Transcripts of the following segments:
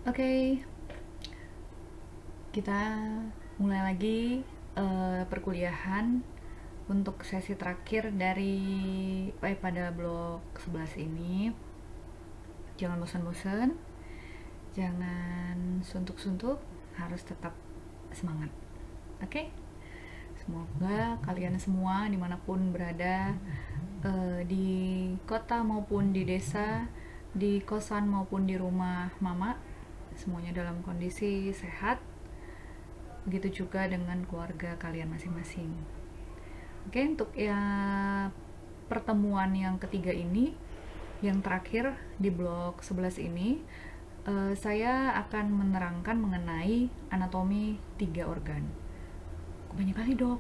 Oke, kita mulai lagi perkuliahan untuk sesi terakhir dari pada blok 11 ini. Jangan bosan-bosan, jangan suntuk-suntuk, harus tetap semangat. Oke? Semoga kalian semua dimanapun berada, di kota maupun di desa, di kosan maupun di rumah mama, semuanya dalam kondisi sehat. Begitu juga dengan keluarga kalian masing-masing. Oke, untuk ya pertemuan yang ketiga ini, yang terakhir di blok 11 ini, saya akan menerangkan mengenai anatomi tiga organ. Banyak kali dok.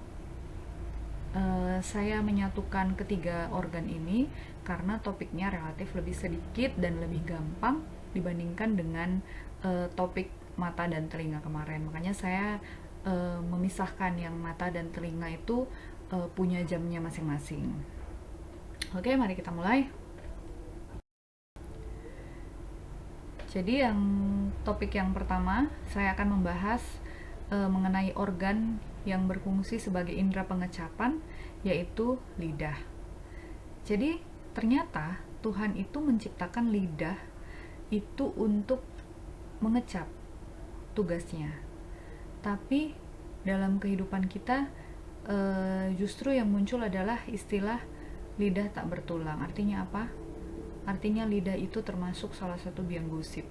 Saya menyatukan ketiga organ ini karena topiknya relatif lebih sedikit dan lebih gampang dibandingkan dengan topik mata dan telinga kemarin. Makanya saya memisahkan yang mata dan telinga itu punya jamnya masing-masing. Oke, mari kita mulai. Jadi yang topik yang pertama, saya akan membahas mengenai organ yang berfungsi sebagai indera pengecapan, yaitu lidah. Jadi ternyata Tuhan itu menciptakan lidah itu untuk mengecap, tugasnya. Tapi dalam kehidupan kita justru yang muncul adalah istilah lidah tak bertulang. Artinya apa? Artinya lidah itu termasuk salah satu biang gosip.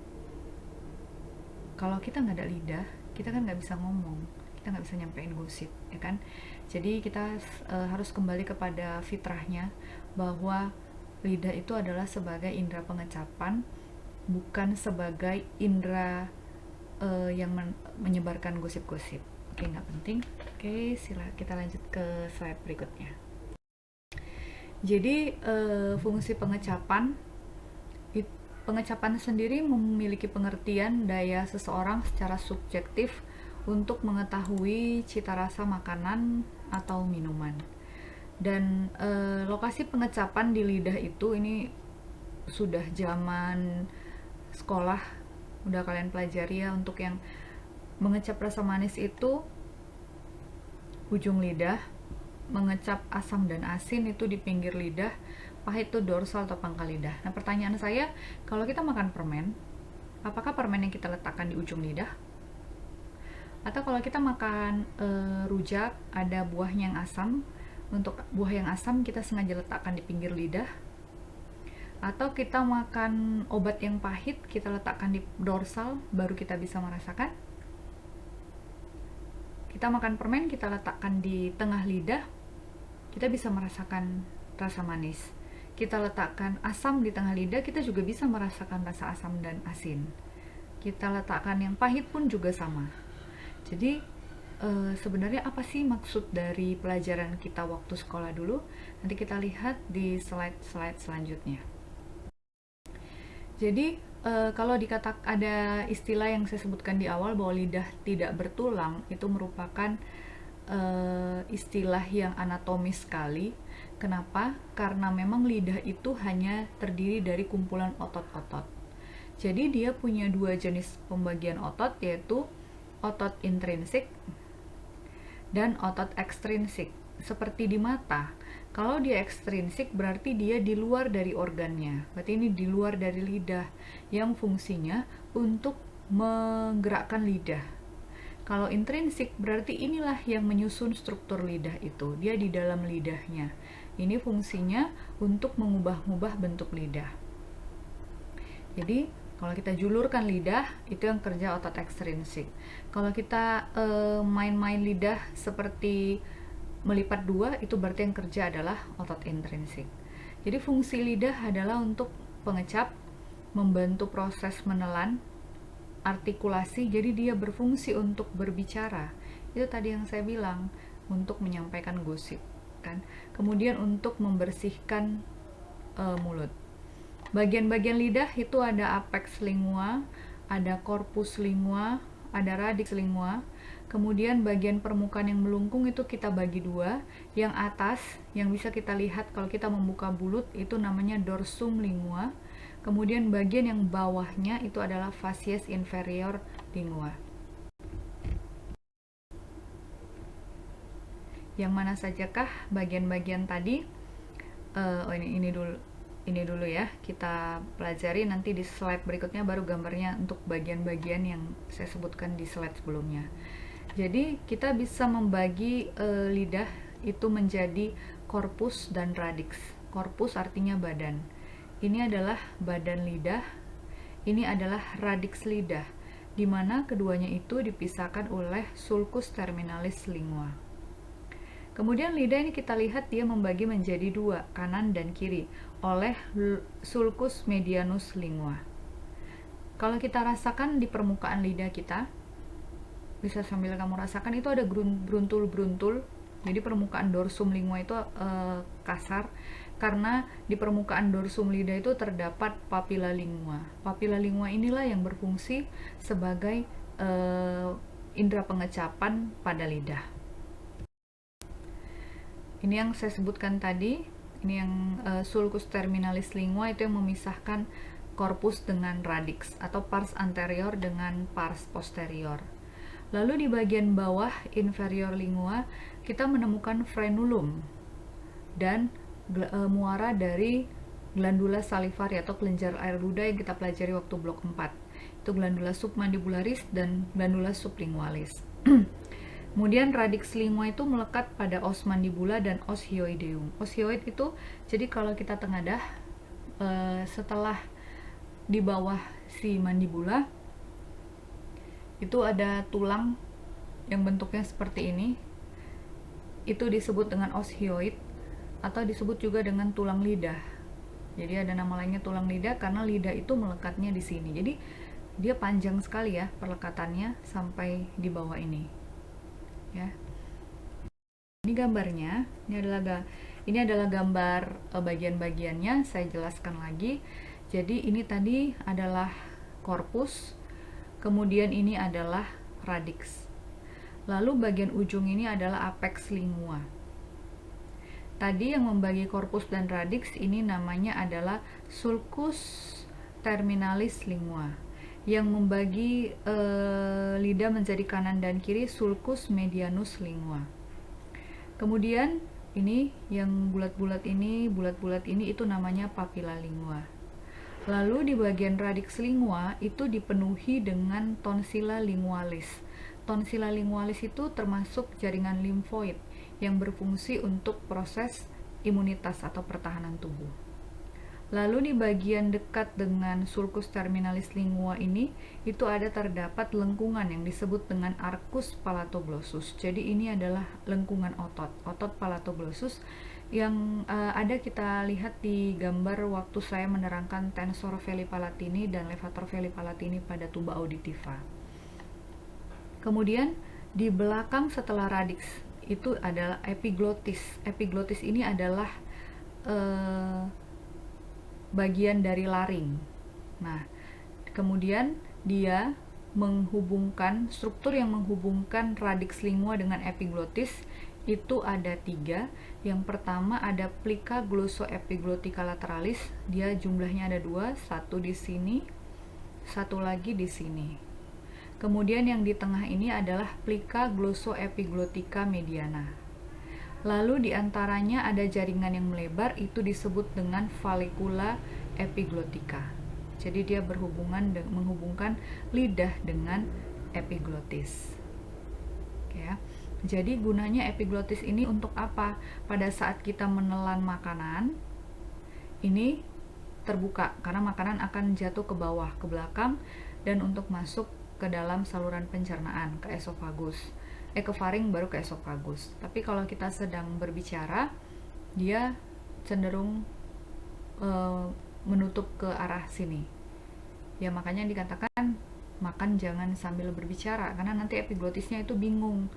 Kalau kita nggak ada lidah, kita kan nggak bisa ngomong, kita nggak bisa nyampein gosip, ya kan? Jadi kita harus kembali kepada fitrahnya bahwa lidah itu adalah sebagai indera pengecapan, bukan sebagai indera yang menyebarkan gosip-gosip. Oke, nggak penting. Oke, sila kita lanjut ke slide berikutnya. Jadi fungsi pengecapan, pengecapan sendiri memiliki pengertian daya seseorang secara subjektif untuk mengetahui cita rasa makanan atau minuman. Dan lokasi pengecapan di lidah itu ini sudah zaman sekolah udah kalian pelajari ya. Untuk yang mengecap rasa manis itu ujung lidah, mengecap asam dan asin itu di pinggir lidah, pahit itu dorsal atau pangkal lidah. Nah pertanyaan saya, kalau kita makan permen, apakah permen yang kita letakkan di ujung lidah? Atau kalau kita makan rujak, ada buahnya yang asam, untuk buah yang asam kita sengaja letakkan di pinggir lidah? Atau kita makan obat yang pahit, kita letakkan di dorsal, baru kita bisa merasakan? Kita makan permen, kita letakkan di tengah lidah, kita bisa merasakan rasa manis. Kita letakkan asam di tengah lidah, kita juga bisa merasakan rasa asam dan asin. Kita letakkan yang pahit pun juga sama. Jadi sebenarnya apa sih maksud dari pelajaran kita waktu sekolah dulu? Nanti kita lihat di slide-slide selanjutnya. Jadi kalau ada istilah yang saya sebutkan di awal bahwa lidah tidak bertulang, itu merupakan istilah yang anatomis sekali. Kenapa? Karena memang lidah itu hanya terdiri dari kumpulan otot-otot. Jadi dia punya dua jenis pembagian otot, yaitu otot intrinsik dan otot ekstrinsik. Seperti di mata, kalau dia ekstrinsik berarti dia di luar dari organnya. Berarti ini di luar dari lidah yang fungsinya untuk menggerakkan lidah. Kalau intrinsik berarti inilah yang menyusun struktur lidah itu. Dia di dalam lidahnya. Ini fungsinya untuk mengubah-ubah bentuk lidah. Jadi kalau kita julurkan lidah, itu yang kerja otot ekstrinsik. Kalau kita main-main lidah seperti melipat dua, itu berarti yang kerja adalah otot intrinsik. Jadi fungsi lidah adalah untuk pengecap, membantu proses menelan, artikulasi, jadi dia berfungsi untuk berbicara. Itu tadi yang saya bilang, untuk menyampaikan gosip, kan. Kemudian untuk membersihkan mulut. Bagian-bagian lidah itu ada apex lingua, ada corpus lingua, ada radix lingua. Kemudian bagian permukaan yang melengkung itu kita bagi dua. Yang atas yang bisa kita lihat kalau kita membuka mulut itu namanya dorsum lingua. Kemudian bagian yang bawahnya itu adalah facies inferior lingua. Yang mana sajakah bagian-bagian tadi? Ini dulu ya, kita pelajari, nanti di slide berikutnya baru gambarnya untuk bagian-bagian yang saya sebutkan di slide sebelumnya. Jadi kita bisa membagi lidah itu menjadi korpus dan radix. Korpus artinya badan. Ini adalah badan lidah, ini adalah radix lidah, di mana keduanya itu dipisahkan oleh sulcus terminalis lingua. Kemudian lidah ini kita lihat dia membagi menjadi dua, kanan dan kiri, oleh sulcus medianus lingua. Kalau kita rasakan di permukaan lidah kita, bisa sambil kamu rasakan, itu ada bruntul-bruntul. Jadi permukaan dorsum lingua itu kasar, karena di permukaan dorsum lidah itu terdapat papilla lingua. Papilla lingua inilah yang berfungsi sebagai indera pengecapan pada lidah. Ini yang saya sebutkan tadi, ini yang sulcus terminalis lingua itu yang memisahkan korpus dengan radix, atau pars anterior dengan pars posterior. Lalu di bagian bawah inferior lingua kita menemukan frenulum dan muara dari glandula salivari atau kelenjar air ludah yang kita pelajari waktu blok 4. Itu glandula submandibularis dan glandula sublingualis. Kemudian radix lingua itu melekat pada os mandibula dan os hyoideum. Os hyoid itu, jadi kalau kita tengadah, setelah di bawah si mandibula itu ada tulang yang bentuknya seperti ini. Itu disebut dengan os hyoid, atau disebut juga dengan tulang lidah. Jadi ada nama lainnya tulang lidah karena lidah itu melekatnya di sini. Jadi dia panjang sekali ya perlekatannya sampai di bawah ini. Ya. Ini gambarnya, ini adalah gambar bagian-bagiannya. Saya jelaskan lagi. Jadi ini tadi adalah korpus, kemudian ini adalah radix. Lalu bagian ujung ini adalah apex lingua. Tadi yang membagi korpus dan radix ini namanya adalah sulcus terminalis lingua. Yang membagi lidah menjadi kanan dan kiri sulcus medianus lingua. Kemudian ini yang bulat-bulat ini itu namanya papilla lingua. Lalu di bagian radix lingua itu dipenuhi dengan tonsilla lingualis. Tonsilla lingualis itu termasuk jaringan limfoid yang berfungsi untuk proses imunitas atau pertahanan tubuh. Lalu di bagian dekat dengan sulcus terminalis lingua ini itu terdapat lengkungan yang disebut dengan arcus palatoglossus. Jadi ini adalah lengkungan otot palatoglossus yang ada kita lihat di gambar waktu saya menerangkan tensor veli palatini dan levator veli palatini pada tuba auditiva. Kemudian di belakang setelah radix itu adalah epiglotis. Epiglotis ini adalah bagian dari laring. Nah, kemudian dia menghubungkan, struktur yang menghubungkan radix lingua dengan epiglotis itu ada 3. Yang pertama ada plica glossoepiglotica lateralis, dia jumlahnya ada 2, satu di sini, satu lagi di sini. Kemudian yang di tengah ini adalah plica glossoepiglotica mediana. Lalu diantaranya ada jaringan yang melebar, itu disebut dengan vallecula epiglotica. Jadi dia menghubungkan lidah dengan epiglotis. Oke ya. Jadi gunanya epiglotis ini untuk apa? Pada saat kita menelan makanan, ini terbuka karena makanan akan jatuh ke bawah, ke belakang, dan untuk masuk ke dalam saluran pencernaan, ke esofagus. Ke faring baru ke esofagus. Tapi kalau kita sedang berbicara, dia cenderung menutup ke arah sini. Ya makanya dikatakan makan jangan sambil berbicara, karena nanti epiglotisnya itu bingung.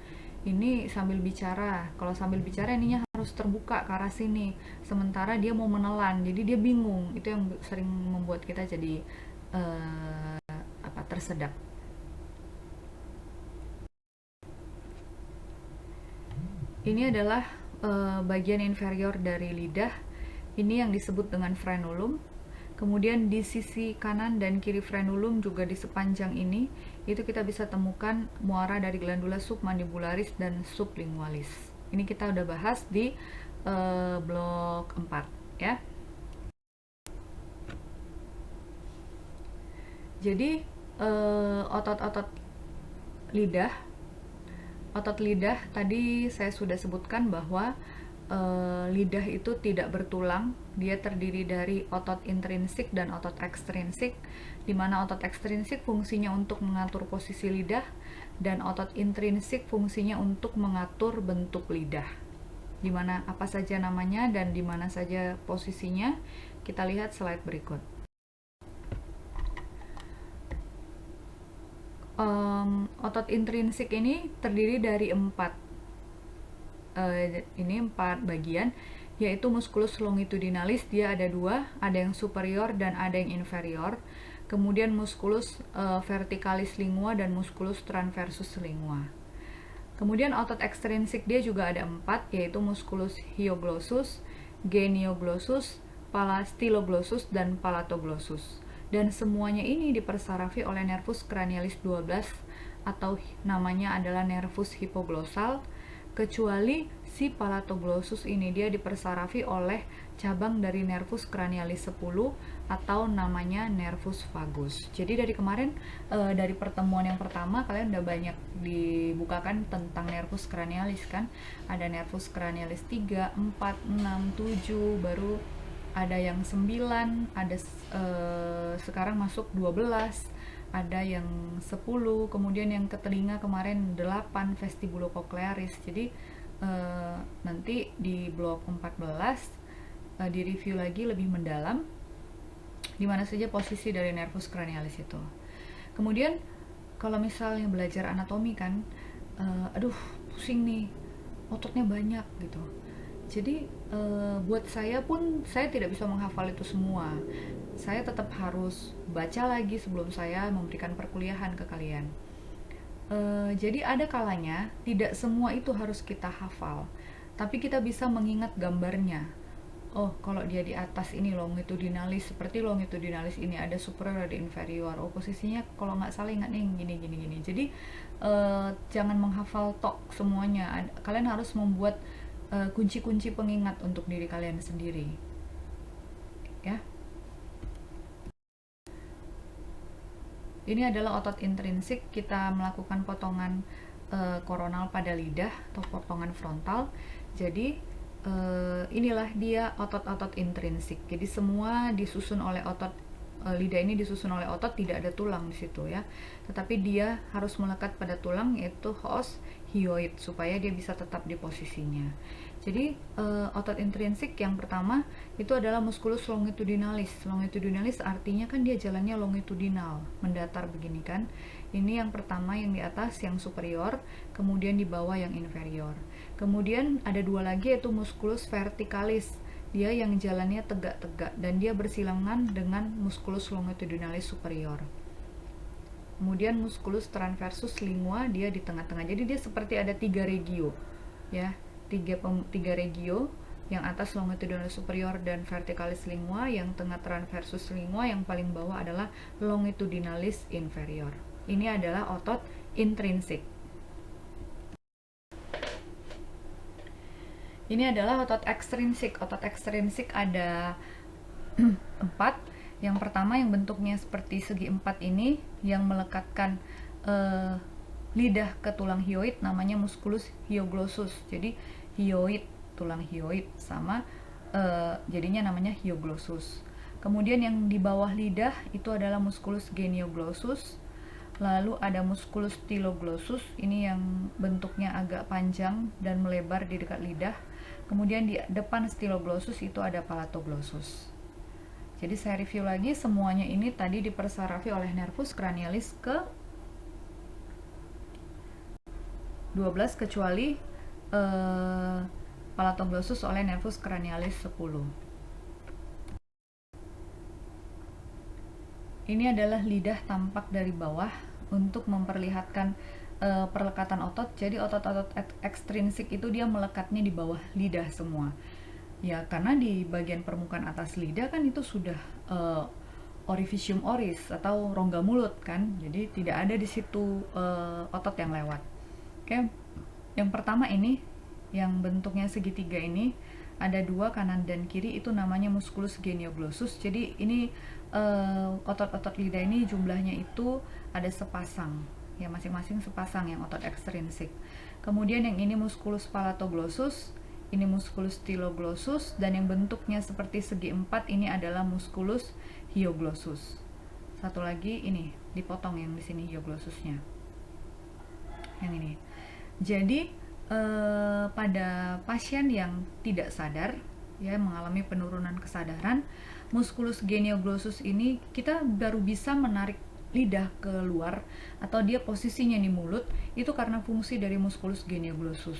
Ini sambil bicara, kalau sambil bicara ininya harus terbuka ke arah sini. Sementara dia mau menelan, jadi dia bingung. Itu yang sering membuat kita jadi tersedak. Ini adalah bagian inferior dari lidah. Ini yang disebut dengan frenulum. Kemudian di sisi kanan dan kiri frenulum juga di sepanjang ini itu kita bisa temukan muara dari glandula submandibularis dan sublingualis. Ini kita udah bahas di blok 4 ya. Jadi otot-otot lidah, otot lidah tadi saya sudah sebutkan bahwa lidah itu tidak bertulang, dia terdiri dari otot intrinsik dan otot ekstrinsik, di mana otot ekstrinsik fungsinya untuk mengatur posisi lidah dan otot intrinsik fungsinya untuk mengatur bentuk lidah. Di mana apa saja namanya dan di mana saja posisinya, kita lihat slide berikut. Otot intrinsik ini terdiri dari empat bagian, yaitu musculus longitudinalis, dia ada dua, ada yang superior dan ada yang inferior. Kemudian musculus verticalis lingua dan musculus transversus lingua. Kemudian otot ekstrinsik dia juga ada empat, yaitu musculus hyoglossus, genioglossus, styloglossus, dan palatoglossus. Dan semuanya ini dipersarafi oleh nervus cranialis 12 atau namanya adalah nervus hipoglossal, kecuali si palatoglossus ini dia dipersarafi oleh cabang dari nervus cranialis 10 atau namanya nervus vagus. Jadi dari kemarin dari pertemuan yang pertama kalian udah banyak dibukakan tentang nervus cranialis kan. Ada nervus cranialis 3, 4, 6, 7, baru ada yang 9, ada sekarang masuk 12, ada yang 10, kemudian yang ke telinga kemarin 8, vestibulocochlearis. Jadi nanti di blok 14 di review lagi lebih mendalam di mana saja posisi dari nervus cranialis itu. Kemudian kalau misalnya belajar anatomi kan, aduh pusing nih, ototnya banyak gitu. Jadi buat saya pun saya tidak bisa menghafal itu semua. Saya tetap harus baca lagi sebelum saya memberikan perkuliahan ke kalian. Jadi ada kalanya tidak semua itu harus kita hafal, tapi kita bisa mengingat gambarnya. Oh, kalau dia di atas ini longitudinalis, seperti longitudinalis ini ada superior, ada inferior. Oh, posisinya kalau nggak salah ingat nih gini. Jadi jangan menghafal tok semuanya. Kalian harus membuat kunci-kunci pengingat untuk diri kalian sendiri ya. Ini adalah otot intrinsik. Kita melakukan potongan koronal pada lidah atau potongan frontal. Jadi inilah dia otot-otot intrinsik. Jadi semua disusun oleh otot, lidah ini disusun oleh otot, tidak ada tulang di situ ya. Tetapi dia harus melekat pada tulang, yaitu os hyoid, supaya dia bisa tetap di posisinya. Jadi otot intrinsik yang pertama itu adalah musculus longitudinalis. Longitudinalis artinya kan dia jalannya longitudinal, mendatar begini kan. Ini yang pertama, yang di atas yang superior, kemudian di bawah yang inferior. Kemudian ada dua lagi, yaitu musculus verticalis. Dia yang jalannya tegak-tegak dan dia bersilangan dengan musculus longitudinalis superior. Kemudian musculus transversus lingua, dia di tengah-tengah. Jadi dia seperti ada tiga regio ya, tiga regio, yang atas longitudinalis superior dan verticalis lingua, yang tengah transversus lingua, yang paling bawah adalah longitudinalis inferior. Ini adalah otot intrinsik. Ini adalah otot ekstrinsik. Otot ekstrinsik ada 4. Yang pertama yang bentuknya seperti segi 4 ini, yang melekatkan lidah ke tulang hyoid, namanya musculus hyoglossus. Jadi hyoid, tulang hyoid sama jadinya namanya hyoglossus. Kemudian yang di bawah lidah itu adalah musculus genioglossus. Lalu ada musculus styloglossus, ini yang bentuknya agak panjang dan melebar di dekat lidah. Kemudian di depan styloglossus itu ada palatoglossus. Jadi saya review lagi, semuanya ini tadi dipersarafi oleh nervus cranialis ke 12, kecuali palatoglossus oleh nervus cranialis 10. Ini adalah lidah tampak dari bawah untuk memperlihatkan perlekatan otot. Jadi otot-otot ekstrinsik itu dia melekatnya di bawah lidah semua. Ya, karena di bagian permukaan atas lidah kan itu sudah uh, orificium oris atau rongga mulut kan, jadi tidak ada di situ otot yang lewat. Oke, yang pertama ini yang bentuknya segitiga ini ada dua, kanan dan kiri, itu namanya musculus genioglossus. Jadi ini otot-otot lidah ini jumlahnya itu ada sepasang ya, masing-masing sepasang yang otot ekstrinsik. Kemudian yang ini musculus palatoglossus, ini musculus styloglossus, dan yang bentuknya seperti segi empat ini adalah musculus hyoglossus. Satu lagi ini dipotong yang di sini hyoglossusnya, yang ini. Jadi pada pasien yang tidak sadar ya, mengalami penurunan kesadaran, musculus genioglossus ini kita baru bisa menarik lidah keluar atau dia posisinya di mulut itu karena fungsi dari musculus genioglossus.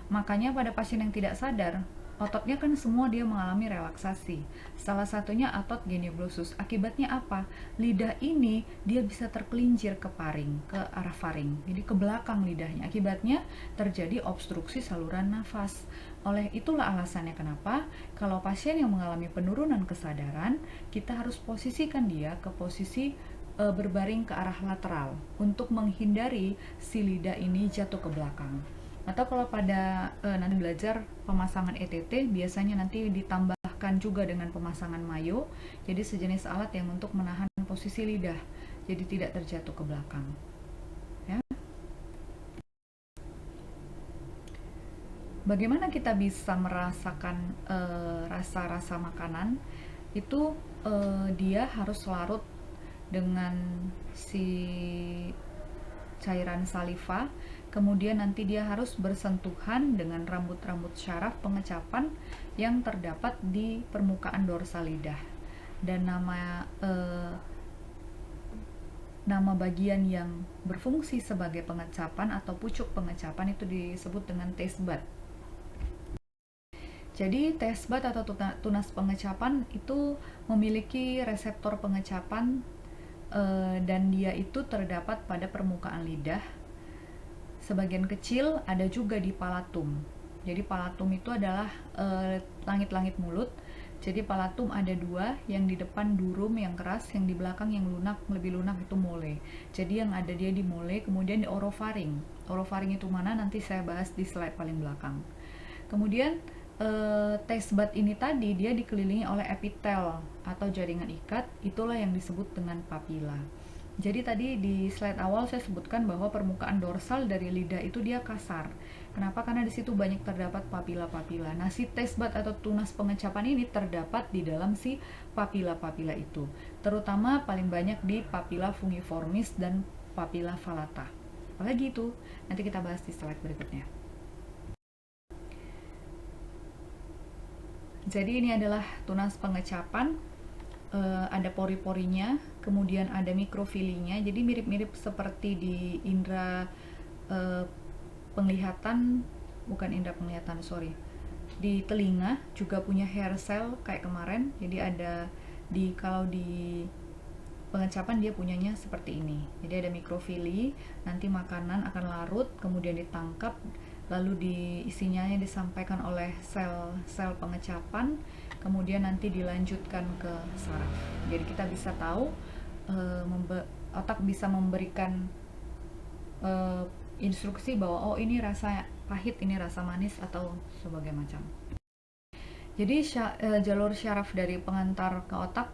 Makanya pada pasien yang tidak sadar, ototnya kan semua dia mengalami relaksasi. Salah satunya otot genioglossus. Akibatnya apa? Lidah ini dia bisa tergelincir ke paring, ke arah faring. Jadi ke belakang lidahnya. Akibatnya terjadi obstruksi saluran nafas. Oleh itulah alasannya kenapa kalau pasien yang mengalami penurunan kesadaran, kita harus posisikan dia ke posisi berbaring ke arah lateral untuk menghindari si lidah ini jatuh ke belakang. Atau kalau pada nanti belajar pemasangan ETT, biasanya nanti ditambahkan juga dengan pemasangan mayo, jadi sejenis alat yang untuk menahan posisi lidah, jadi tidak terjatuh ke belakang ya. Bagaimana kita bisa merasakan rasa-rasa makanan itu? Dia harus larut dengan si cairan saliva, kemudian nanti dia harus bersentuhan dengan rambut-rambut syaraf pengecapan yang terdapat di permukaan dorsal lidah. Dan nama bagian yang berfungsi sebagai pengecapan atau pucuk pengecapan itu disebut dengan taste bud. Jadi taste bud atau tunas pengecapan itu memiliki reseptor pengecapan dan dia itu terdapat pada permukaan lidah. Sebagian kecil ada juga di palatum. Jadi palatum itu adalah langit-langit mulut. Jadi palatum ada dua, yang di depan durum yang keras, yang di belakang yang lunak, lebih lunak itu mole. Jadi yang ada dia di mole, kemudian di orofaring. Orofaring itu mana nanti saya bahas di slide paling belakang. Kemudian taste bud ini tadi dia dikelilingi oleh epitel atau jaringan ikat, itulah yang disebut dengan papila. Jadi tadi di slide awal saya sebutkan bahwa permukaan dorsal dari lidah itu dia kasar. Kenapa? Karena di situ banyak terdapat papila-papila. Nah, si taste bud atau tunas pengecapan ini terdapat di dalam si papila-papila itu. Terutama paling banyak di papila fungiformis dan papila falata. Apalagi itu? Nanti kita bahas di slide berikutnya. Jadi ini adalah tunas pengecapan, ada pori-porinya, kemudian ada mikrofilinya, jadi mirip-mirip seperti di indera penglihatan, bukan indera penglihatan, sorry, di telinga juga punya hair cell kayak kemarin. Jadi ada kalau di pengecapan dia punyanya seperti ini. Jadi ada mikrofili, nanti makanan akan larut, kemudian ditangkap, lalu isinya disampaikan oleh sel pengecapan, kemudian nanti dilanjutkan ke saraf. Jadi kita bisa tahu, otak bisa memberikan instruksi bahwa oh ini rasa pahit, ini rasa manis, atau sebagai macam. Jadi jalur syaraf dari pengantar ke otak,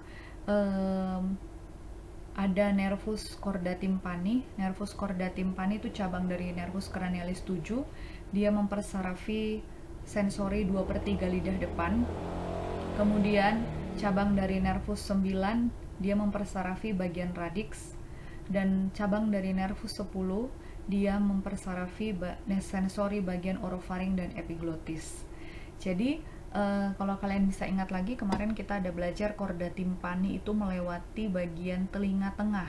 ada nervus corda tympani. Nervus corda tympani itu cabang dari nervus cranialis 7. Dia mempersarafi sensori 2/3 lidah depan. Kemudian cabang dari nervus 9, dia mempersarafi bagian radix. Dan cabang dari nervus 10, dia mempersarafi sensori bagian orofaring dan epiglottis. Jadi kalau kalian bisa ingat lagi, kemarin kita ada belajar korda timpani itu melewati bagian telinga tengah.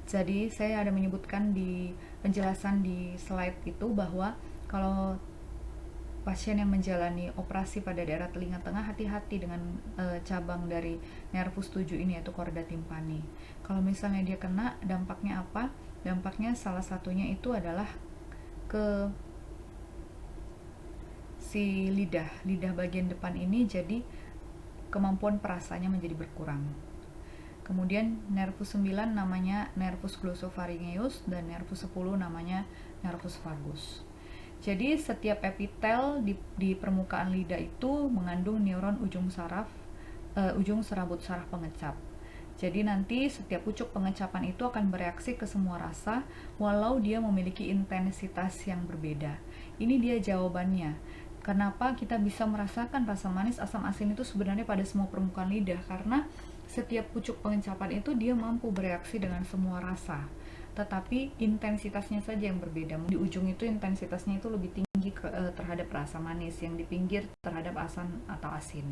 Jadi saya ada menyebutkan di penjelasan di slide itu bahwa kalau pasien yang menjalani operasi pada daerah telinga tengah, hati-hati dengan cabang dari nervus 7 ini, yaitu korda timpani. Kalau misalnya dia kena, dampaknya apa? Dampaknya salah satunya itu adalah ke si lidah bagian depan ini jadi kemampuan perasanya menjadi berkurang. Kemudian nervus 9 namanya nervus glossopharyngeus dan nervus 10 namanya nervus vagus. Jadi setiap epitel di permukaan lidah itu mengandung neuron ujung serabut saraf pengecap. Jadi nanti setiap pucuk pengecapan itu akan bereaksi ke semua rasa walau dia memiliki intensitas yang berbeda. Ini dia jawabannya. Kenapa kita bisa merasakan rasa manis, asam, asin itu sebenarnya pada semua permukaan lidah? Karena setiap pucuk pengecapan itu dia mampu bereaksi dengan semua rasa, tetapi intensitasnya saja yang berbeda. Di ujung itu intensitasnya itu lebih tinggi terhadap rasa manis, yang di pinggir terhadap asam atau asin.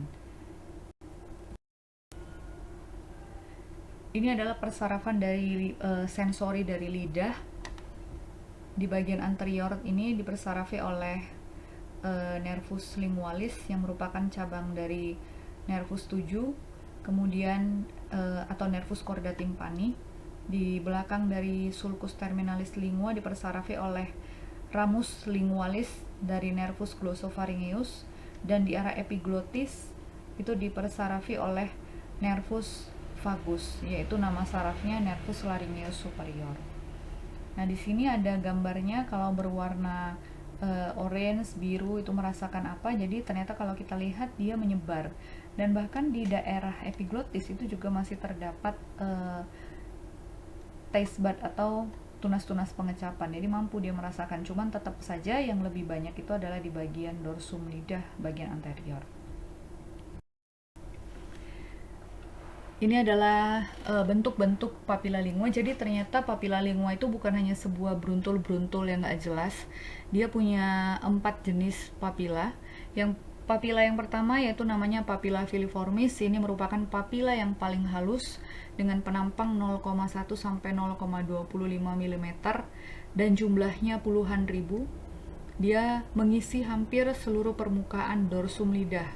Ini adalah persarafan dari sensori dari lidah. Di bagian anterior ini dipersarafi oleh nervus lingualis yang merupakan cabang dari nervus 7, kemudian atau nervus chorda tympani. Di belakang dari sulcus terminalis lingua dipersarafi oleh ramus lingualis dari nervus glossopharyngeus, dan di arah epiglotis itu dipersarafi oleh nervus vagus, yaitu nama sarafnya nervus laryngeus superior. Nah, di sini ada gambarnya kalau berwarna orange, biru itu merasakan apa. Jadi ternyata kalau kita lihat dia menyebar, dan bahkan di daerah epiglotis itu juga masih terdapat taste bud atau tunas-tunas pengecapan. Jadi mampu dia merasakan, cuman tetap saja yang lebih banyak itu adalah di bagian dorsum lidah, bagian anterior. Ini adalah bentuk-bentuk papila lingua. Jadi ternyata papila lingua itu bukan hanya sebuah bruntul-bruntul yang gak jelas. Dia punya 4 jenis papila. Papila yang pertama yaitu namanya papila filiformis. Ini merupakan papila yang paling halus dengan penampang 0,1 sampai 0,25 mm dan jumlahnya puluhan ribu. Dia mengisi hampir seluruh permukaan dorsum lidah,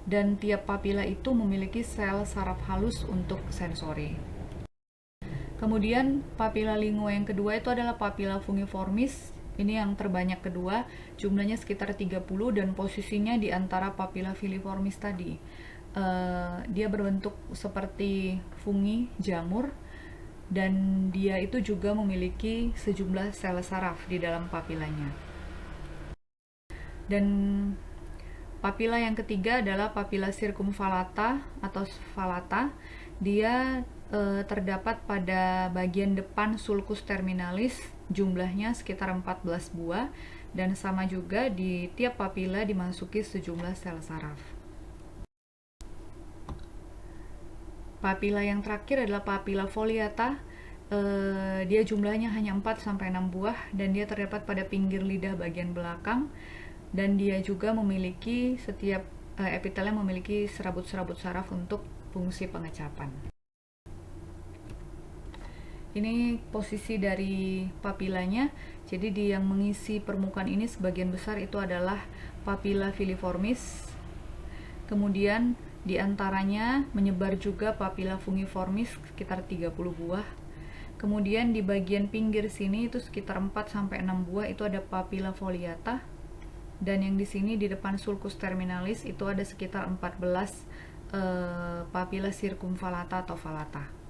dan tiap papila itu memiliki sel saraf halus untuk sensori. Kemudian papila lingua yang kedua itu adalah papila fungiformis. Ini yang terbanyak kedua, jumlahnya sekitar 30 dan posisinya di antara papila filiformis tadi. Dia berbentuk seperti fungi, jamur, dan dia itu juga memiliki sejumlah sel saraf di dalam papilanya. Dan papila yang ketiga adalah papila circumvallata atau vallata. Dia terdapat pada bagian depan sulcus terminalis, jumlahnya sekitar 14 buah, dan sama juga di tiap papila dimasuki sejumlah sel saraf. Papila yang terakhir adalah papila foliata. Dia jumlahnya hanya 4-6 buah dan dia terdapat pada pinggir lidah bagian belakang, dan dia juga memiliki setiap epitelnya memiliki serabut-serabut saraf untuk fungsi pengecapan. Ini posisi dari papilanya. Jadi di yang mengisi permukaan ini sebagian besar itu adalah papila filiformis. Kemudian di antaranya menyebar juga papila fungiformis sekitar 30 buah. Kemudian di bagian pinggir sini itu sekitar 4-6 buah itu ada papila foliata. Dan yang di sini di depan sulcus terminalis itu ada sekitar 14 papila circumvallata atau vallata.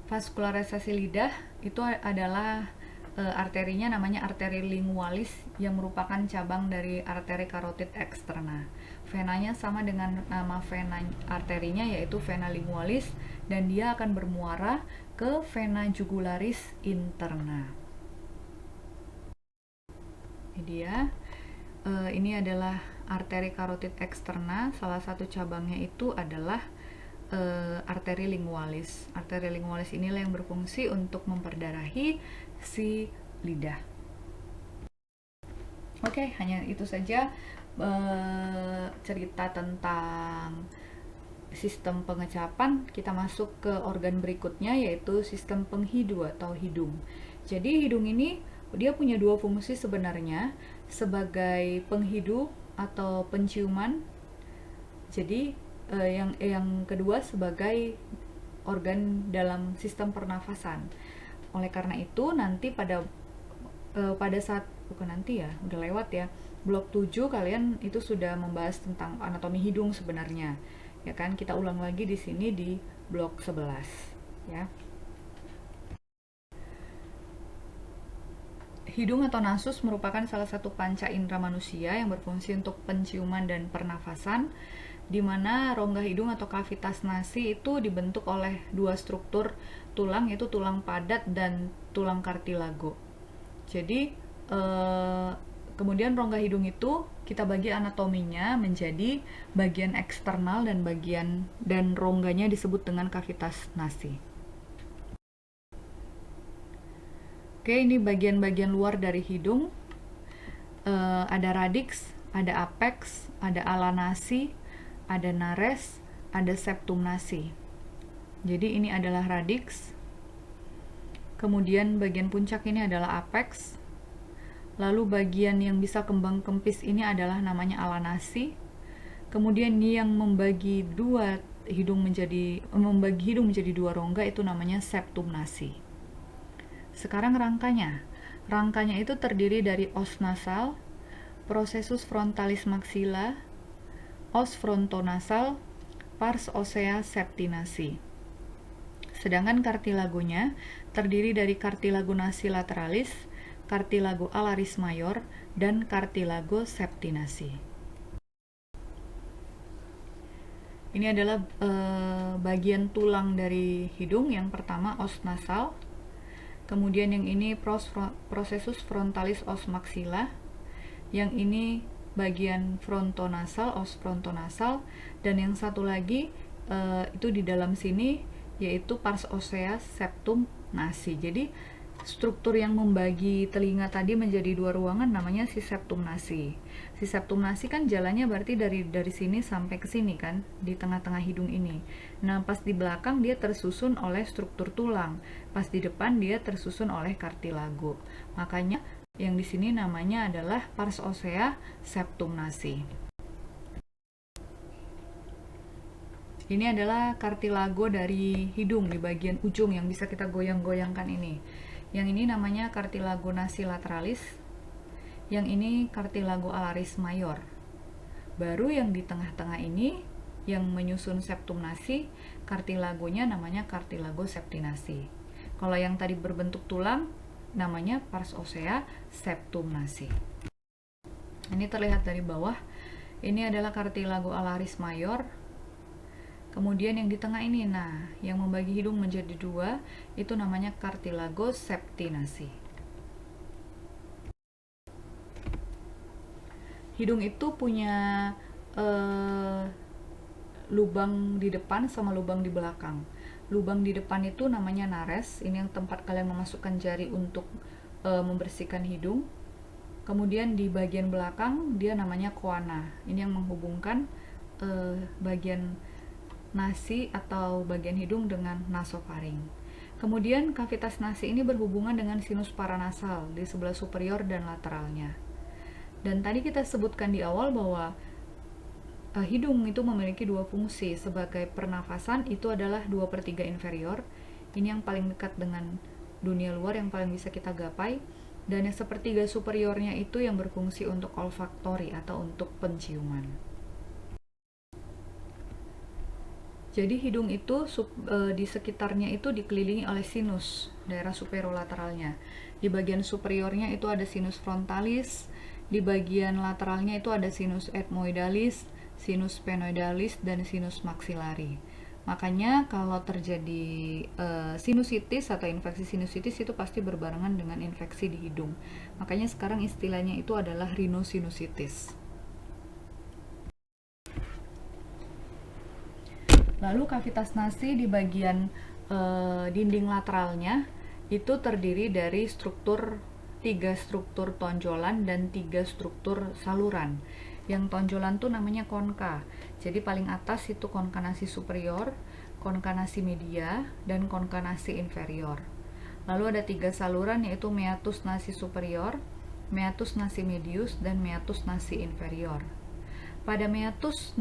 Vaskularisasi lidah itu adalah arterinya namanya arteri lingualis yang merupakan cabang dari arteri karotid eksterna. Venanya sama dengan nama vena arterinya yaitu vena lingualis, dan dia akan bermuara ke vena jugularis interna. Ini dia. Ini adalah arteri karotid eksterna. Salah satu cabangnya itu adalah arteri lingualis. Arteri lingualis inilah yang berfungsi untuk memperdarahi si lidah. Oke, hanya itu saja cerita tentang sistem pengecapan. Kita masuk ke organ berikutnya yaitu sistem penghidu atau hidung. Jadi hidung ini dia punya dua fungsi sebenarnya, sebagai penghidu atau penciuman. Jadi yang kedua sebagai organ dalam sistem pernafasan. Oleh karena itu nanti pada saat udah lewat ya, blok 7 kalian itu sudah membahas tentang anatomi hidung sebenarnya. Ya kan? Kita ulang lagi di sini di blok 11, ya. Hidung atau nasus merupakan salah satu panca indera manusia yang berfungsi untuk penciuman dan pernafasan, di mana rongga hidung atau kavitas nasi itu dibentuk oleh dua struktur tulang, yaitu tulang padat dan tulang kartilago. Jadi kemudian rongga hidung itu kita bagi anatominya menjadi bagian eksternal dan rongganya disebut dengan kavitas nasi. Oke, ini bagian-bagian luar dari hidung. Ada radix, ada apex, ada ala nasi, ada nares, ada septum nasi. Jadi ini adalah radix. Kemudian bagian puncak ini adalah apex. Lalu bagian yang bisa kembang kempis ini adalah namanya ala nasi. Kemudian yang membagi hidung menjadi dua rongga itu namanya septum nasi. Sekarang rangkanya. Rangkanya itu terdiri dari os nasal, processus frontalis maxilla, os frontonasal, pars ossea septinasi. Sedangkan kartilagonya terdiri dari cartilago nasi lateralis, cartilago alaris mayor, dan cartilago septinasi. Ini adalah bagian tulang dari hidung. Yang pertama os nasal, kemudian yang ini processus frontalis os maxilla, yang ini bagian frontonasal, os frontonasal, dan yang satu lagi itu di dalam sini yaitu pars ossea septum nasi. Jadi struktur yang membagi telinga tadi menjadi dua ruangan namanya si septum nasi. Si septum nasi kan jalannya berarti dari sini sampai ke sini kan, di tengah-tengah hidung ini. Nah, pas di belakang dia tersusun oleh struktur tulang, pas di depan dia tersusun oleh kartilago. Makanya yang di sini namanya adalah pars ossea septum nasi. Ini adalah kartilago dari hidung di bagian ujung yang bisa kita goyang-goyangkan ini. Yang ini namanya cartilago nasi lateralis. Yang ini cartilago alaris mayor. Baru yang di tengah-tengah ini yang menyusun septum nasi, kartilagonya namanya cartilago septinasi. Kalau yang tadi berbentuk tulang namanya pars ossea septum nasi. Ini terlihat dari bawah. Ini adalah cartilago alaris mayor. Kemudian yang di tengah ini, nah, yang membagi hidung menjadi dua, itu namanya cartilago septinasi. Hidung itu punya lubang di depan sama lubang di belakang. Lubang di depan itu namanya nares, ini yang tempat kalian memasukkan jari untuk membersihkan hidung. Kemudian di bagian belakang dia namanya coana, ini yang menghubungkan bagian nasi atau bagian hidung dengan nasofaring. Kemudian kavitas nasi ini berhubungan dengan sinus paranasal di sebelah superior dan lateralnya. Dan tadi kita sebutkan di awal bahwa hidung itu memiliki dua fungsi. Sebagai pernafasan itu adalah 2/3 inferior. Ini yang paling dekat dengan dunia luar, yang paling bisa kita gapai. Dan yang sepertiga superiornya itu yang berfungsi untuk olfaktori atau untuk penciuman. Jadi hidung itu di sekitarnya itu dikelilingi oleh sinus, daerah superolateralnya. Di bagian superiornya itu ada sinus frontalis, di bagian lateralnya itu ada sinus ethmoidalis, sinus sphenoidalis, dan sinus maxillari. Makanya kalau terjadi sinusitis atau infeksi sinusitis itu pasti berbarengan dengan infeksi di hidung. Makanya sekarang istilahnya itu adalah rhinosinusitis. Lalu kavitas nasi di bagian dinding lateralnya itu terdiri dari tiga struktur tonjolan dan 3 struktur saluran. Yang tonjolan tuh namanya konka. Jadi paling atas itu konka nasi superior, konka nasi media, dan konka nasi inferior. Lalu ada 3 saluran yaitu meatus nasi superior, meatus nasi medius, dan meatus nasi inferior. Pada meatus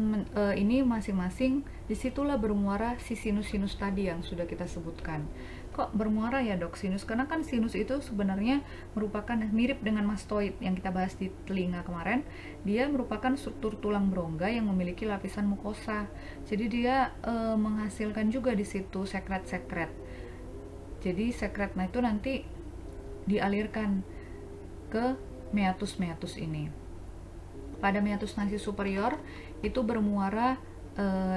ini masing-masing disitulah bermuara si sinus-sinus tadi yang sudah kita sebutkan. Kok bermuara ya dok sinus? Karena kan sinus itu sebenarnya merupakan mirip dengan mastoid yang kita bahas di telinga kemarin. Dia merupakan struktur tulang berongga yang memiliki lapisan mukosa. Jadi dia menghasilkan juga di situ sekret-sekret. Jadi sekretnya itu nanti dialirkan ke meatus-meatus ini. Pada meatus nasi superior itu bermuara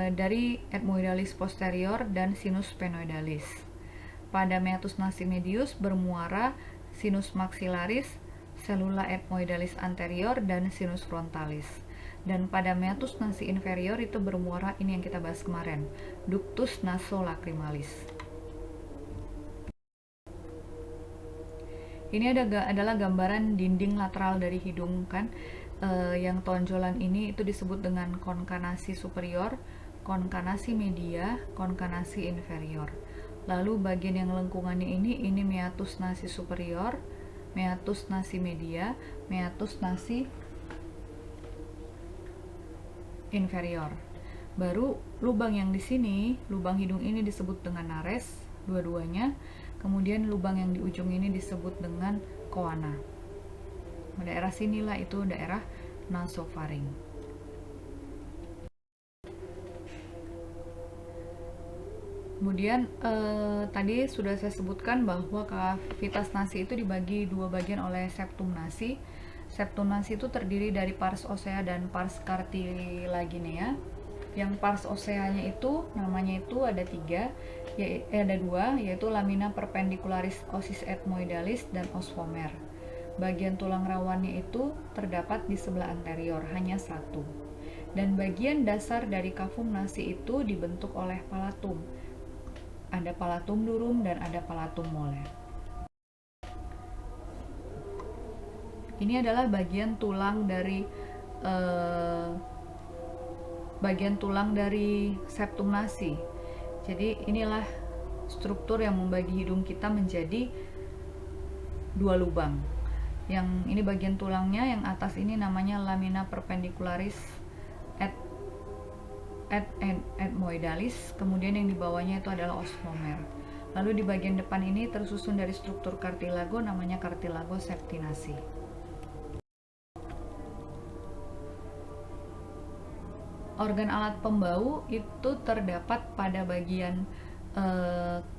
dari ethmoidalis posterior dan sinus sphenoidalis. Pada meatus nasi medius bermuara sinus maxillaris, selula ethmoidalis anterior dan sinus frontalis. Dan pada meatus nasi inferior itu bermuara ini yang kita bahas kemarin, ductus nasolacrimalis. Ini adalah gambaran dinding lateral dari hidung kan. Yang tonjolan ini itu disebut dengan konkanasi superior, konkanasi media, konkanasi inferior. Lalu bagian yang lengkungannya ini meatus nasi superior, meatus nasi media, meatus nasi inferior. Baru lubang yang di sini, lubang hidung ini disebut dengan nares, dua-duanya. Kemudian lubang yang di ujung ini disebut dengan koana. Daerah sinilah itu daerah nasofaring. Kemudian tadi sudah saya sebutkan bahwa kavitas nasi itu dibagi dua bagian oleh septum nasi. Septum nasi itu terdiri dari pars osea dan pars cartilaginea. Yang pars oseanya itu namanya itu ada dua, yaitu lamina perpendicularis osis ethmoidalis dan osfomer. Bagian tulang rawannya itu terdapat di sebelah anterior, hanya satu. Dan bagian dasar dari kafum nasi itu dibentuk oleh palatum. Ada palatum durum dan ada palatum moler. Ini adalah bagian tulang dari septum nasi. Jadi inilah struktur yang membagi hidung kita menjadi dua lubang. Yang ini bagian tulangnya, yang atas ini namanya lamina perpendicularis ethmoidalis, kemudian yang di bawahnya itu adalah osmomer. Lalu di bagian depan ini tersusun dari struktur cartilago, namanya cartilago septinasi. Organ alat pembau itu terdapat pada bagian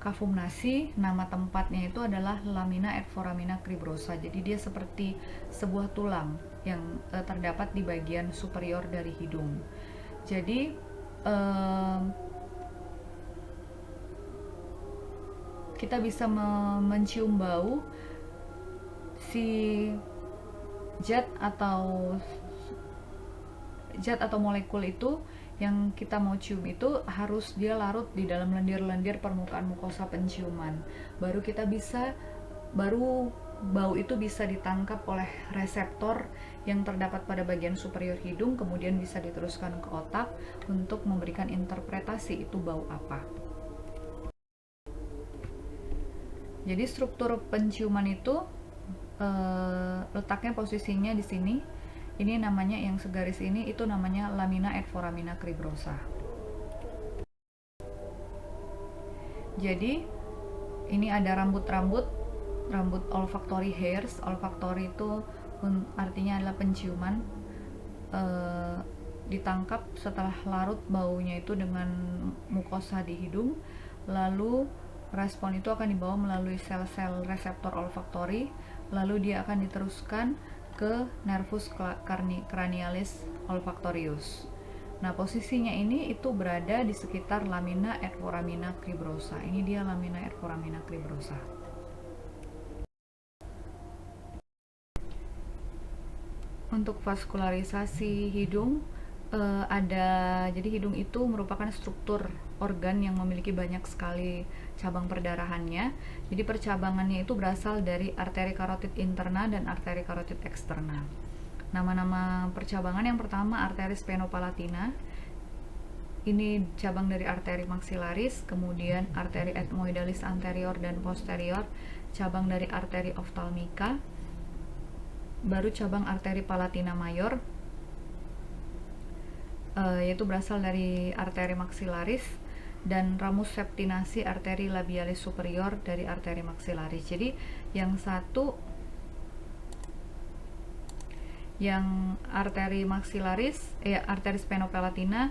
kafum nasi. Nama tempatnya itu adalah lamina et foramina cribrosa. Jadi dia seperti sebuah tulang yang terdapat di bagian superior dari hidung. Jadi kita bisa mencium bau si zat atau molekul itu yang kita mau cium itu harus dia larut di dalam lendir-lendir permukaan mukosa penciuman. Baru bau itu bisa ditangkap oleh reseptor yang terdapat pada bagian superior hidung, kemudian bisa diteruskan ke otak untuk memberikan interpretasi itu bau apa. Jadi struktur penciuman itu letaknya posisinya di sini. Ini namanya yang segaris ini itu namanya lamina et foramina cribrosa. Jadi ini ada rambut olfactory hairs. Olfactory itu artinya adalah penciuman. Ditangkap setelah larut baunya itu dengan mukosa di hidung, lalu respon itu akan dibawa melalui sel-sel reseptor olfactory, lalu dia akan diteruskan ke nervus cranialis olfactorius. Nah, posisinya ini itu berada di sekitar lamina et foramina cribrosa. Ini dia lamina et foramina cribrosa. Untuk vaskularisasi hidung jadi hidung itu merupakan struktur organ yang memiliki banyak sekali cabang perdarahannya. Jadi percabangannya itu berasal dari arteri karotid interna dan arteri karotid eksterna. Nama-nama percabangan yang pertama arteri spenopalatina. Ini cabang dari arteri maxillaris, kemudian arteri ethmoidalis anterior dan posterior, cabang dari arteri ophthalmica, baru cabang arteri palatina mayor, yaitu berasal dari arteri maksilaris, dan ramus septinasi arteri labialis superior dari arteri maksilaris. Jadi yang satu, yang arteri maksilaris, arteri spenopalatina,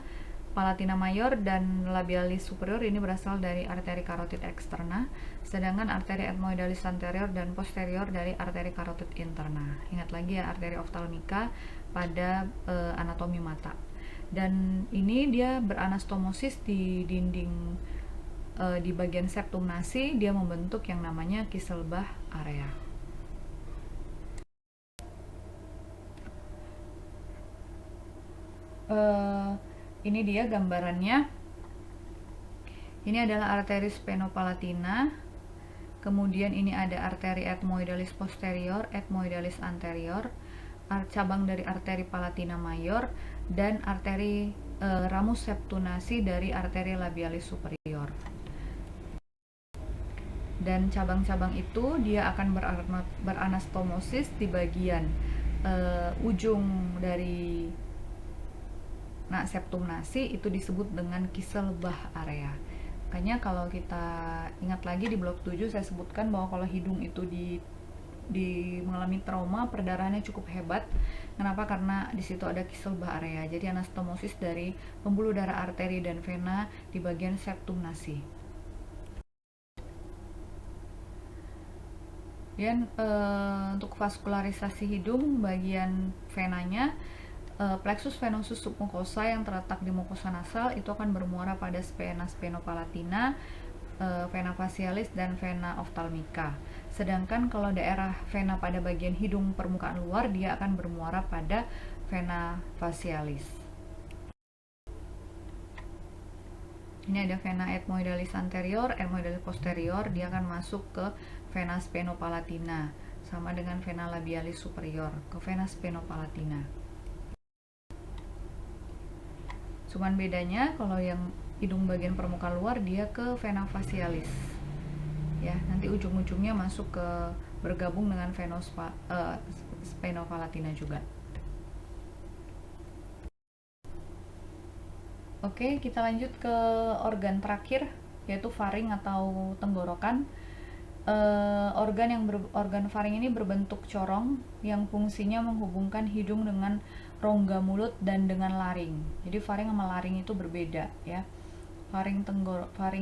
palatina mayor, dan labialis superior ini berasal dari arteri karotid eksterna, sedangkan arteri ethmoidalis anterior dan posterior dari arteri karotid interna. Ingat lagi ya, arteri oftalmika pada anatomi mata. Dan ini dia beranastomosis di dinding, di bagian septum nasi, dia membentuk yang namanya Kisselbach area. Ini dia gambarannya. Ini adalah arteri spenopalatina, kemudian ini ada arteri ethmoidalis posterior, ethmoidalis anterior, cabang dari arteri palatina mayor, dan arteri ramus septunasi dari arteri labialis superior. Dan cabang-cabang itu dia akan beranastomosis di bagian ujung dari septum nasi, itu disebut dengan Kisselbach area. Makanya kalau kita ingat lagi di blok 7 saya sebutkan bahwa kalau hidung itu mengalami trauma, perdarahannya cukup hebat. Kenapa? Karena di situ ada Kisselbach area. Jadi anastomosis dari pembuluh darah arteri dan vena di bagian septum nasi. Dan untuk vaskularisasi hidung, bagian venanya, plexus venosus submucosa yang terletak di mukosa nasal itu akan bermuara pada vena spenopalatina, vena facialis, dan vena ophthalmica. Sedangkan kalau daerah vena pada bagian hidung permukaan luar, dia akan bermuara pada vena facialis. Ini ada vena ethmoidalis anterior, ethmoidalis posterior, dia akan masuk ke vena spenopalatina, sama dengan vena labialis superior, ke vena spenopalatina. Cuman bedanya kalau yang hidung bagian permukaan luar dia ke vena facialis. Ya, nanti ujung-ujungnya masuk ke bergabung dengan vena spenopalatina juga. Oke, kita lanjut ke organ terakhir, yaitu faring atau tenggorokan. Organ faring ini berbentuk corong yang fungsinya menghubungkan hidung dengan rongga mulut dan dengan laring. Jadi faring sama laring itu berbeda ya. Faring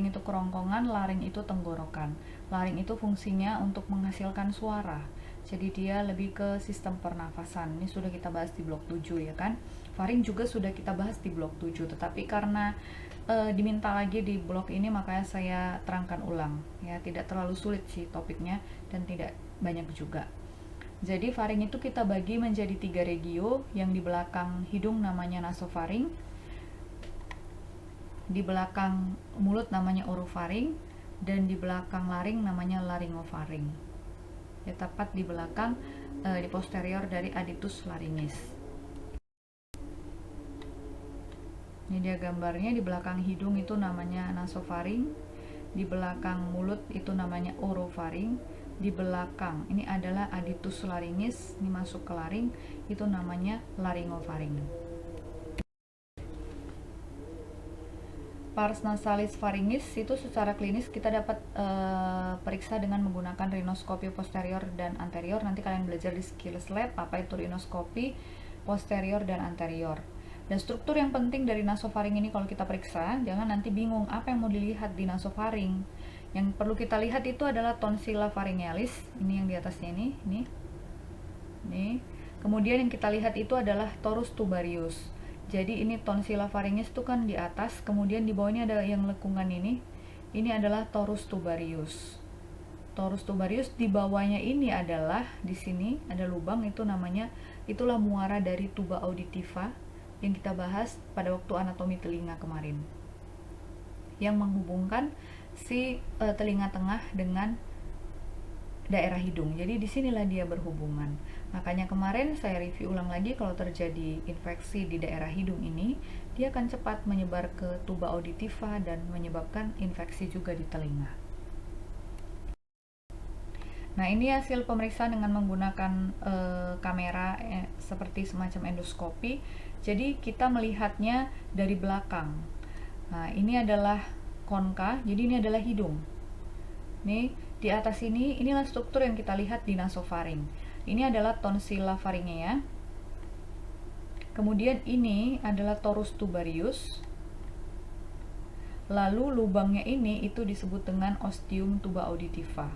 itu kerongkongan, laring itu tenggorokan. Laring itu fungsinya untuk menghasilkan suara. Jadi dia lebih ke sistem pernafasan. Ini sudah kita bahas di blok 7 ya kan. Faring juga sudah kita bahas di blok 7, tetapi karena diminta lagi di blok ini makanya saya terangkan ulang ya, tidak terlalu sulit sih topiknya dan tidak banyak juga. Jadi faring itu kita bagi menjadi 3 regio, yang di belakang hidung namanya nasofaring, di belakang mulut namanya orofaring, dan di belakang laring namanya laryngofaring. Ya, tepat di belakang, di posterior dari aditus laringis. Ini dia gambarnya, di belakang hidung itu namanya nasofaring, di belakang mulut itu namanya orofaring, di belakang ini adalah aditus laringis, ini masuk ke laring, itu namanya laryngofaring. Pars nasalis pharyngeis itu secara klinis kita dapat periksa dengan menggunakan rhinoskopi posterior dan anterior. Nanti kalian belajar di skills lab apa itu rhinoskopi posterior dan anterior. Dan struktur yang penting dari nasofaring ini kalau kita periksa, jangan nanti bingung apa yang mau dilihat di nasofaring. Yang perlu kita lihat itu adalah tonsilla pharyngealis, ini yang di atasnya ini. Kemudian yang kita lihat itu adalah torus tubarius. Jadi ini tonsilla pharyngeis itu kan di atas, kemudian di bawah ini ada yang lekungan ini. Ini adalah torus tubarius. Torus tubarius di bawahnya ini adalah, di sini ada lubang, itu namanya, itulah muara dari tuba auditiva yang kita bahas pada waktu anatomi telinga kemarin, yang menghubungkan si telinga tengah dengan daerah hidung. Jadi disinilah dia berhubungan. Makanya kemarin saya review ulang lagi, kalau terjadi infeksi di daerah hidung ini, dia akan cepat menyebar ke tuba auditiva dan menyebabkan infeksi juga di telinga. Nah, ini hasil pemeriksaan dengan menggunakan kamera seperti semacam endoskopi. Jadi kita melihatnya dari belakang. Nah, ini adalah konka, jadi ini adalah hidung. Nih, di atas inilah struktur yang kita lihat di nasofaring. Ini adalah tonsilla faringea. Kemudian ini adalah torus tubarius. Lalu lubangnya ini itu disebut dengan ostium tuba auditiva.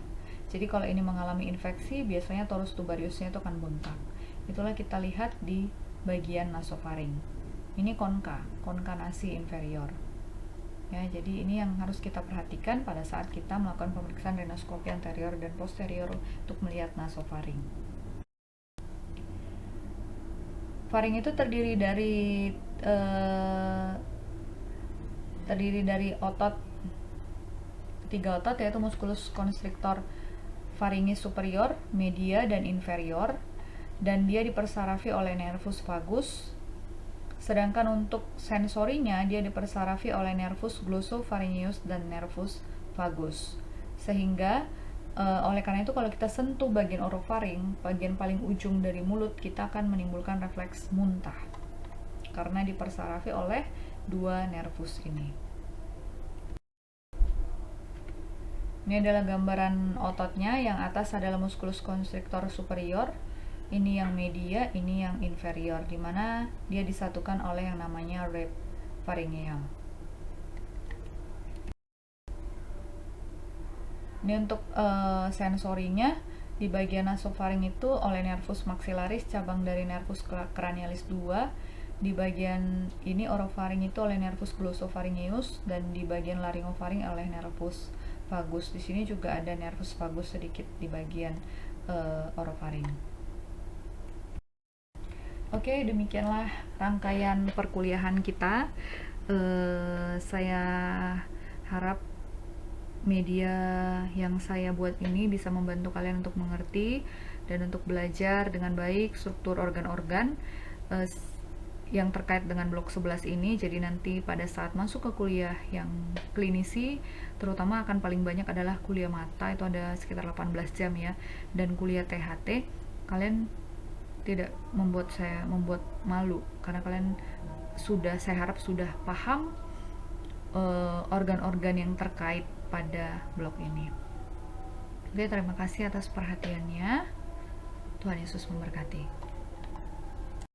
Jadi kalau ini mengalami infeksi, biasanya torus tubariusnya itu akan bengkak. Itulah kita lihat di bagian nasofaring. Ini konka nasi inferior. Ya, jadi ini yang harus kita perhatikan pada saat kita melakukan pemeriksaan rinoskopi anterior dan posterior untuk melihat nasofaring. Faring itu terdiri dari otot, tiga otot, yaitu musculus constrictor pharyngis superior, media, dan inferior, dan dia dipersarafi oleh nervus vagus. Sedangkan untuk sensorinya dia dipersarafi oleh nervus glossopharyngeus dan nervus vagus. Sehingga oleh karena itu kalau kita sentuh bagian orofaring, bagian paling ujung dari mulut, kita akan menimbulkan refleks muntah karena dipersarafi oleh dua nervus ini. Ini adalah gambaran ototnya. Yang atas adalah musculus constrictor superior, ini yang media, ini yang inferior, dimana dia disatukan oleh yang namanya rib pharyngeal. Ini untuk sensorinya, di bagian nasofaring itu oleh nervus maxillaris, cabang dari nervus cranialis 2. Di bagian ini orofaring itu oleh nervus glossopharyngeus, dan di bagian laryngofaring oleh nervus vagus. Di sini juga ada nervus vagus sedikit di bagian orofaring. Oke, demikianlah rangkaian perkuliahan kita. Saya harap media yang saya buat ini bisa membantu kalian untuk mengerti dan untuk belajar dengan baik struktur organ-organ yang terkait dengan blok 11 ini. Jadi nanti pada saat masuk ke kuliah yang klinisi, terutama akan paling banyak adalah kuliah mata, itu ada sekitar 18 jam ya, dan kuliah THT, kalian tidak membuat malu, karena kalian saya harap sudah paham organ-organ yang terkait pada blok ini. Oke, terima kasih atas perhatiannya. Tuhan Yesus memberkati.